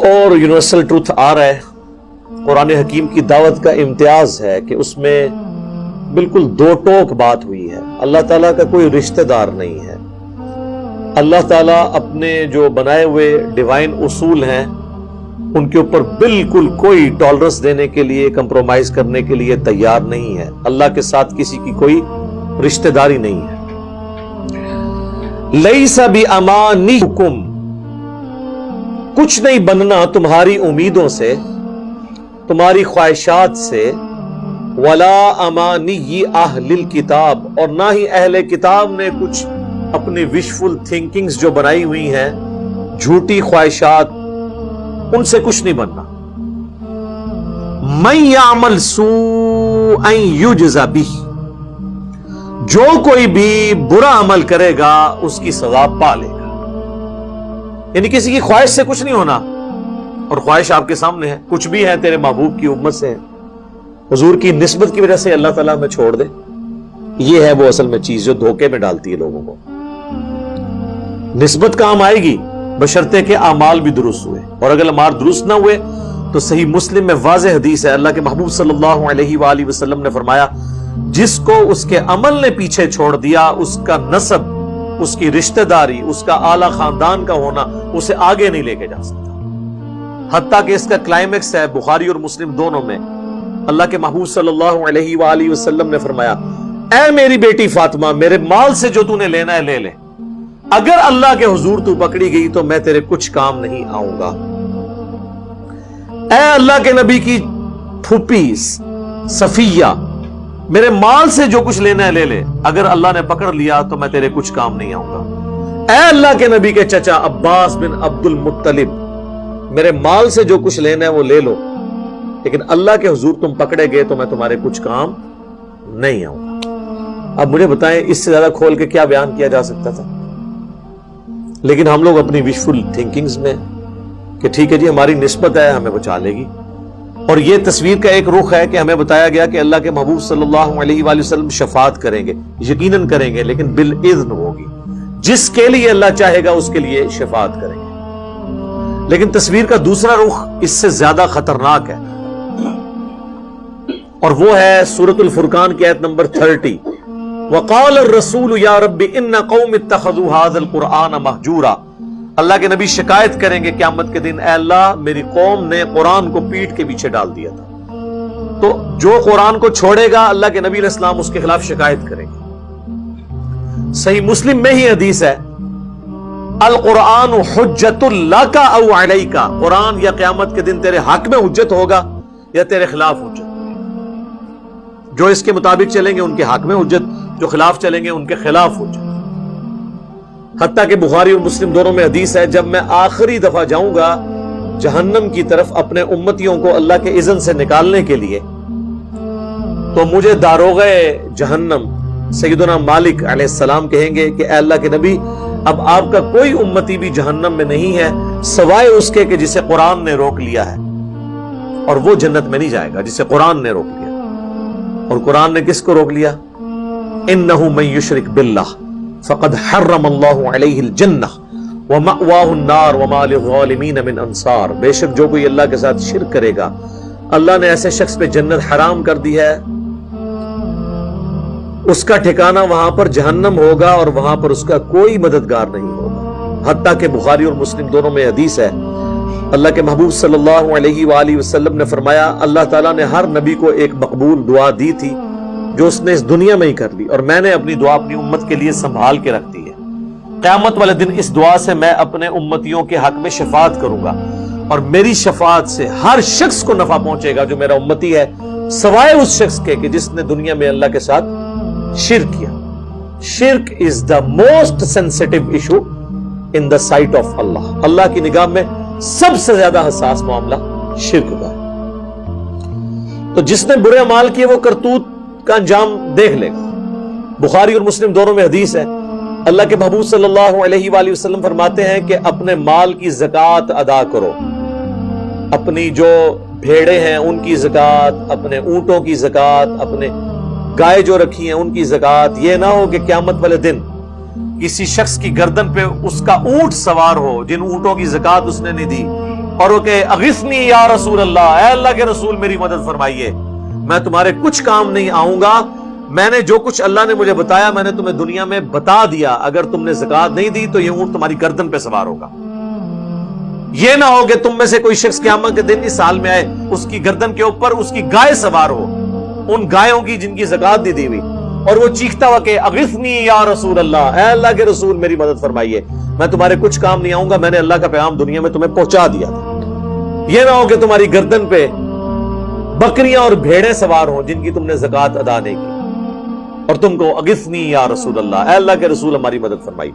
اور universal truth آ رہا ہے. قرآن حکیم کی دعوت کا امتیاز ہے کہ اس میں بالکل دو ٹوک بات ہوئی ہے. اللہ تعالیٰ کا کوئی رشتہ دار نہیں ہے. اللہ تعالیٰ اپنے جو بنائے ہوئے ڈیوائن اصول ہیں ان کے اوپر بالکل کوئی ٹالرنس دینے کے لیے، کمپرومائز کرنے کے لیے تیار نہیں ہے. اللہ کے ساتھ کسی کی کوئی رشتہ داری نہیں ہے. لیس بِأَمَانِكُمْ، کچھ نہیں بننا تمہاری امیدوں سے، تمہاری خواہشات سے، وَلَا أَمَانِيِّ أَهْلِ الْكِتَابِ، اور نہ ہی اہل کتاب نے کچھ اپنی وشفل تھنکنگز جو بنائی ہوئی ہیں، جھوٹی خواہشات، ان سے کچھ نہیں بننا. مَن يَعْمَلْ سُوءًا يُجْزَ بِهِ، جو کوئی بھی برا عمل کرے گا اس کی سزا پا لے گا. یعنی کسی کی خواہش سے کچھ نہیں ہونا، اور خواہش آپ کے سامنے ہے، کچھ بھی ہے تیرے محبوب کی امت سے ہے، حضور کی نسبت کی وجہ سے اللہ تعالیٰ ہمیں چھوڑ دے. یہ ہے وہ اصل میں چیز جو دھوکے میں ڈالتی ہے لوگوں کو. نسبت کام آئے گی بشرطے کہ اعمال بھی درست ہوئے، اور اگر اعمال درست نہ ہوئے تو صحیح مسلم میں واضح حدیث ہے، اللہ کے محبوب صلی اللہ علیہ وآلہ وسلم نے فرمایا جس کو اس کے عمل نے پیچھے چھوڑ دیا، اس کا نسب، اس کی رشتہ داری، اس کا اعلیٰ خاندان کا ہونا اسے آگے نہیں لے کے جا سکتا. حتیٰ کہ اس کا کلائمیکس ہے بخاری اور مسلم دونوں میں. اللہ کے محبوب صلی اللہ علیہ وآلہ وسلم نے فرمایا اے میری بیٹی فاطمہ، میرے مال سے جو تو نے لینا ہے لے لے، اگر اللہ کے حضور تو پکڑی گئی تو میں تیرے کچھ کام نہیں آؤں گا. اے اللہ کے نبی کی پھوپھی صفیہ، میرے مال سے جو کچھ لینا ہے لے لے، اگر اللہ نے پکڑ لیا تو میں تیرے کچھ کام نہیں آؤں گا. اے اللہ کے نبی کے چچا عباس بن عبد المطلب، میرے مال سے جو کچھ لینا ہے وہ لے لو، لیکن اللہ کے حضور تم پکڑے گئے تو میں تمہارے کچھ کام نہیں آؤں گا. اب مجھے بتائیں اس سے زیادہ کھول کے کیا بیان کیا جا سکتا تھا؟ لیکن ہم لوگ اپنی وشفل تھنکنگز میں کہ ٹھیک ہے جی ہماری نسبت ہے، ہمیں بچا لے گی. اور یہ تصویر کا ایک رخ ہے کہ ہمیں بتایا گیا کہ اللہ کے محبوب صلی اللہ علیہ وآلہ وسلم شفاعت کریں گے، یقیناً کریں گے، لیکن بالاذن ہوگی. جس کے لیے اللہ چاہے گا اس کے لیے شفاعت کریں گے. لیکن تصویر کا دوسرا رخ اس سے زیادہ خطرناک ہے، اور وہ ہے سورۃ الفرقان کی آیت نمبر 30. وقال الرسول یا رب ان قوم اتخذوا هذا القرآن مہجورا. اللہ کے نبی شکایت کریں گے قیامت کے دن، اے اللہ میری قوم نے قرآن کو پیٹھ کے پیچھے ڈال دیا تھا. تو جو قرآن کو چھوڑے گا اللہ کے نبی علیہ السلام اس کے خلاف شکایت کریں گے. صحیح مسلم میں ہی حدیث ہے القرآن حجت لک او علیک، قرآن یا قیامت کے دن تیرے حق میں حجت ہوگا یا تیرے خلاف حجت. جو اس کے مطابق چلیں گے ان کے حق میں حجت، جو خلاف چلیں گے ان کے خلاف حجت. حتیٰ کہ بخاری اور مسلم دونوں میں حدیث ہے جب میں آخری دفعہ جاؤں گا جہنم کی طرف اپنے امتیوں کو اللہ کے اذن سے نکالنے کے لیے، تو مجھے داروغ جہنم سیدنا مالک علیہ السلام کہیں گے کہ اے اللہ کے نبی اب آپ کا کوئی امتی بھی جہنم میں نہیں ہے سوائے اس کے کہ جسے قرآن نے روک لیا ہے، اور وہ جنت میں نہیں جائے گا جسے قرآن نے روک لیا. اور قرآن نے کس کو روک لیا؟ انہ من یشرک باللہ فقد حرم اللہ علیہ الجنہ ومأواہ النار وما للظالمین من انصار. بے شک جو کوئی اللہ کے ساتھ شرک کرے گا اللہ نے ایسے شخص پہ جنت حرام کر دی ہے، اس کا ٹھکانہ وہاں پر جہنم ہوگا اور وہاں پر اس کا کوئی مددگار نہیں ہوگا. حتیٰ کہ بخاری اور مسلم دونوں میں حدیث ہے اللہ کے محبوب صلی اللہ علیہ وآلہ وسلم نے فرمایا اللہ تعالیٰ نے ہر نبی کو ایک مقبول دعا دی تھی جو اس نے اس دنیا میں ہی کر لی، اور میں نے اپنی دعا اپنی امت کے لیے سنبھال کے رکھ دی ہے. قیامت والے دن اس دعا سے میں اپنے امتیوں کے حق میں شفاعت کروں گا، اور میری شفاعت سے ہر شخص کو نفع پہنچے گا جو میرا امتی ہے، سوائے اس شخص کے کہ جس نے دنیا میں اللہ کے ساتھ شرک کیا. شرک is the most sensitive issue in the sight of Allah. اللہ کی نگاہ میں سب سے زیادہ حساس معاملہ شرک کا ہے. تو جس نے برے اعمال کیے وہ کرتوت کا انجام دیکھ لے گا. بخاری اور مسلم دونوں میں حدیث ہے اللہ کے محبوب صلی اللہ علیہ وآلہ وسلم فرماتے ہیں کہ اپنے مال کی زکوٰۃ ادا کرو، اپنی جو بھیڑیں ہیں ان کی زکوٰۃ، اپنے اونٹوں کی زکوٰۃ، اپنے گائے جو رکھی ہیں ان کی زکوٰۃ. یہ نہ ہو کہ قیامت والے دن کسی شخص کی گردن پہ اس کا اونٹ سوار ہو، جن اونٹوں کی زکوٰۃ اس نے نہیں دی، اور وہ کہ اغثنی یا رسول اللہ، اے اللہ کے رسول میری مدد فرمائیے، میں تمہارے کچھ کام نہیں آؤں گا، میں نے جو کچھ اللہ نے مجھے بتایا میں نے تمہیں دنیا میں بتا دیا، اگر تم نے زکات نہیں دی تو یہ اونٹ تمہاری گردن پہ سوار ہوگا۔ یہ نہ ہو کہ تم میں سے کوئی شخص قیامت کے دن اس سال میں آئے، اس کی گردن کے اوپر اس کی گائے سوار ہو، ان گایوں کی جن کی زکات نہیں دی ہوئی، اور وہ چیختا ہوا کہ اغثنی یا رسول اللہ، اے اللہ کے رسول میری مدد فرمائیے، میں تمہارے کچھ کام نہیں آؤں گا، میں نے اللہ کا پیغام دنیا میں تمہیں پہنچا دیا تھا۔ یہ نہ ہو کہ تمہاری گردن پہ بکریاں اور بھیڑیں سوار ہوں جن کی تم نے زکات ادا نہیں کی، اور تم کو اغثنی یا رسول اللہ، اے اللہ کے رسول ہماری مدد فرمائی۔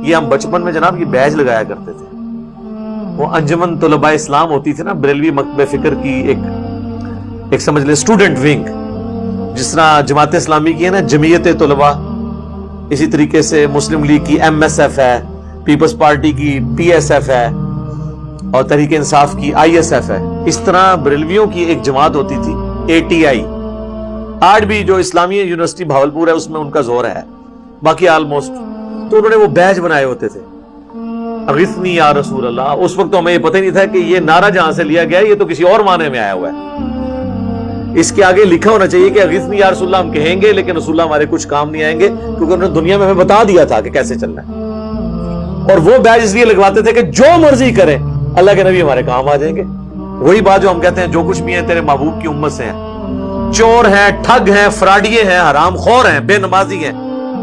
یہ ہم بچپن میں جناب یہ بیج لگایا کرتے تھے، وہ انجمن طلباء اسلام ہوتی تھی نا، بریلوی مکتبہ فکر کی ایک سمجھ لے اسٹوڈنٹ ونگ، جس طرح جماعت اسلامی کی ہے نا جمعیت طلباء، اسی طریقے سے مسلم لیگ کی ایم ایس ایف ہے، پیپلز پارٹی کی پی ایس ایف ہے، اور تحریک انصاف کی آئی ایس ایف ہے، اس طرح بریلویوں کی ایک جماعت ہوتی تھی اے ٹی آئی۔ آج بھی جو اسلامی یونیورسٹی بھاولپور ہے اس میں ان کا زور ہے، باقی آلموسٹ، تو انہوں نے وہ بیج بنائے ہوتے تھے اغثنی یا رسول اللہ۔ اس وقت تو ہمیں یہ پتہ ہی نہیں تھا کہ یہ نعرہ جہاں سے لیا گیا یہ تو کسی اور معنی میں آیا ہوا ہے، اس کے آگے لکھا ہونا چاہیے کہ اغثنی یا رسول اللہ ہم کہیں گے لیکن رسول اللہ ہمارے کچھ کام نہیں آئیں گے، کیونکہ انہوں نے دنیا میں ہمیں بتا دیا تھا کہ کیسے چلنا ہے۔ اور وہ بیج اس لیے لگواتے تھے کہ جو مرضی کریں اللہ کے نبی ہمارے کام آ جائیں گے۔ وہی بات جو ہم کہتے ہیں جو کچھ بھی ہیں تیرے محبوب کی امت سے ہیں، چور ہیں، ٹھگ ہیں، فراڈیے ہیں، حرام خور ہیں، بے نمازی ہیں،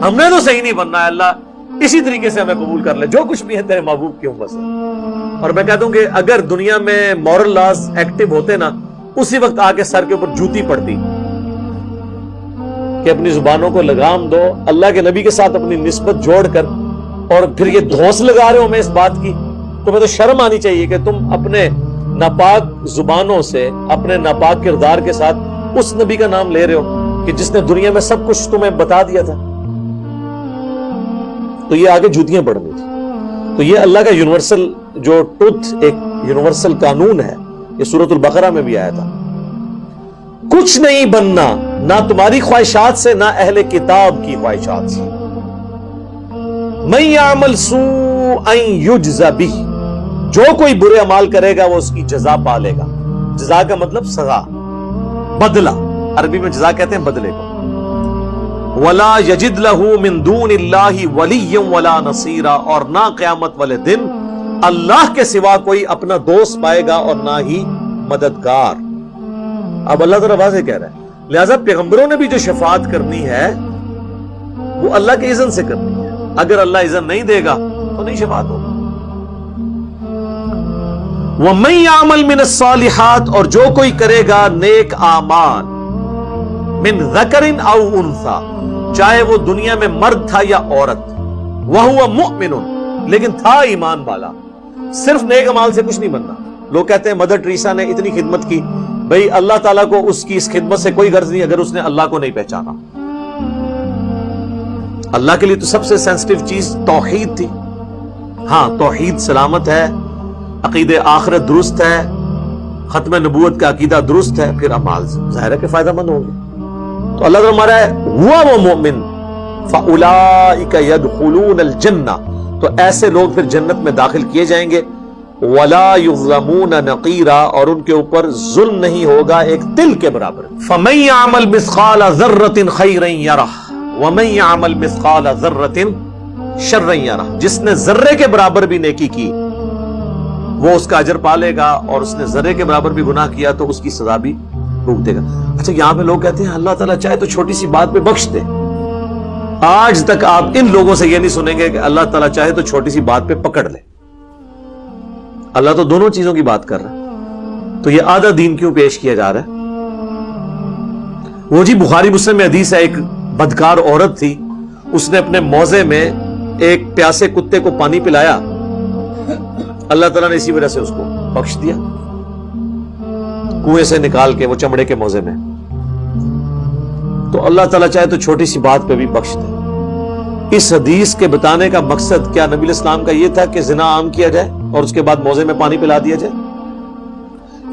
ہم نے تو صحیح نہیں بننا ہے، اللہ اسی طریقے سے ہمیں قبول کر لے، جو کچھ بھی ہے تیرے محبوب کی امت سے۔ اور میں کہتا ہوں کہ اگر دنیا میں مورل لاز ایکٹیو ہوتے نا، اسی وقت آ کے سر کے اوپر جوتی پڑتی کہ اپنی زبانوں کو لگام دو، اللہ کے نبی کے ساتھ اپنی نسبت جوڑ کر، اور پھر یہ دھوس لگا رہے ہو میں اس بات کی، تمہیں تو شرم آنی چاہیے کہ تم اپنے ناپاک زبانوں سے، اپنے ناپاک کردار کے ساتھ اس نبی کا نام لے رہے ہو کہ جس نے دنیا میں سب کچھ تمہیں بتا دیا تھا۔ تو یہ آگے جوتیاں پڑنی تھی۔ تو یہ اللہ کا یونیورسل جو ٹروتھ، ایک یونیورسل قانون ہے، یہ سورۃ البقرہ میں بھی آیا تھا، کچھ نہیں بننا نہ تمہاری خواہشات سے نہ اہل کتاب کی خواہشات سے۔ من یعمل سوءا یجز بہ، جو کوئی برے اعمال کرے گا وہ اس کی جزا پالے گا۔ جزا کا مطلب سزا، بدلہ، عربی میں جزا کہتے ہیں بدلے کو۔ ولا یجد لہ من دون اللہ ولیا ولا نصیرا، اور نہ قیامت والے دن اللہ کے سوا کوئی اپنا دوست پائے گا اور نہ ہی مددگار۔ اب اللہ تعالیٰ واضح کہہ رہا ہے، لہذا پیغمبروں نے بھی جو شفاعت کرنی ہے وہ اللہ کے اذن سے کرنی ہے، اگر اللہ اذن نہیں دے گا تو نہیں شفاعت ہوگا۔ وَمَن يَعْمَلْ مِنَ الصَّالِحَاتِ، اور جو کوئی کرے گا نیک اعمال، من ذکر او انثى، چاہے وہ دنیا میں مرد تھا یا عورت، وَهُوَ مُؤْمِنٌ، لیکن تھا ایمان والا۔ صرف نیک اعمال سے کچھ نہیں بننا۔ لوگ کہتے ہیں مدر ٹریسا نے اتنی خدمت کی، بھئی اللہ تعالیٰ کو اس کی اس خدمت سے کوئی غرض نہیں اگر اس نے اللہ کو نہیں پہچانا۔ اللہ کے لیے تو سب سے سینسٹیو چیز توحید تھی۔ ہاں توحید سلامت ہے، عقید آخرت درست ہے، ختم نبوت کا عقیدہ درست ہے، پھر اعمال ظاہر ہے کہ فائدہ مند ہوں گے۔ تو اللہ تعالیٰ ہمارا ہے ہوا وہ مومن فاولئک یدخلون الجنہ، تو ایسے لوگ پھر جنت میں داخل کیے جائیں گے۔ ولا یظلمون نقیرا، اور ان کے اوپر ظلم نہیں ہوگا ایک تل کے برابر۔ فمن یعمل مثقال ذرۃ خیرا یرہ ومن یعمل مثقال ذرۃ شرا یرہ، جس نے ذرے کے برابر بھی نیکی کی وہ اس کا اجر پالے گا، اور اس نے ذرے کے برابر بھی گناہ کیا تو اس کی سزا بھی بھگتے گا۔ اچھا یہاں پہ لوگ کہتے ہیں اللہ تعالیٰ چاہے تو چھوٹی سی بات پہ بخش دے۔ آج تک آپ ان لوگوں سے یہ نہیں سنیں گے کہ اللہ تعالیٰ چاہے تو چھوٹی سی بات پہ پکڑ لے۔ اللہ تو دونوں چیزوں کی بات کر رہا ہے، تو یہ آدھا دین کیوں پیش کیا جا رہا ہے؟ وہ جی بخاری مسلم میں حدیث ہے، ایک بدکار عورت تھی، اس نے اپنے موزے میں ایک پیاسے کتے کو پانی پلایا، اللہ تعالیٰ نے اسی وجہ سے اس کو بخش دیا، کنویں سے نکال کے وہ چمڑے کے موزے میں۔ تو اللہ تعالیٰ چاہے تو چھوٹی سی بات پہ بھی بخش دے۔ اس حدیث کے بتانے کا مقصد کیا نبی الاسلام کا یہ تھا کہ زنا عام کیا جائے اور اس کے بعد موزے میں پانی پلا دیا جائے؟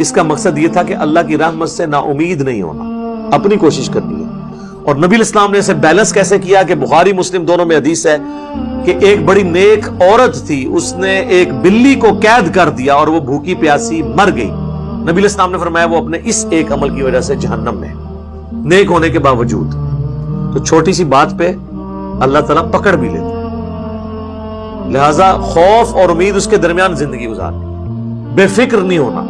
اس کا مقصد یہ تھا کہ اللہ کی رحمت سے نا امید نہیں ہونا، اپنی کوشش کرنی ہے۔ اور نبی اسلام نے اسے بیلنس کیسے کیا کہ بخاری مسلم دونوں میں حدیث ہے کہ ایک بڑی نیک عورت تھی، اس نے ایک بلی کو قید کر دیا اور وہ بھوکی پیاسی مر گئی. نبی اسلام نے فرمایا وہ اپنے اس ایک عمل کی وجہ سے جہنم میں، نیک ہونے کے باوجود. تو چھوٹی سی بات پہ اللہ تعالیٰ پکڑ بھی لیتا ہے. لہذا خوف اور امید اس کے درمیان زندگی گزارنی، بے فکر نہیں ہونا.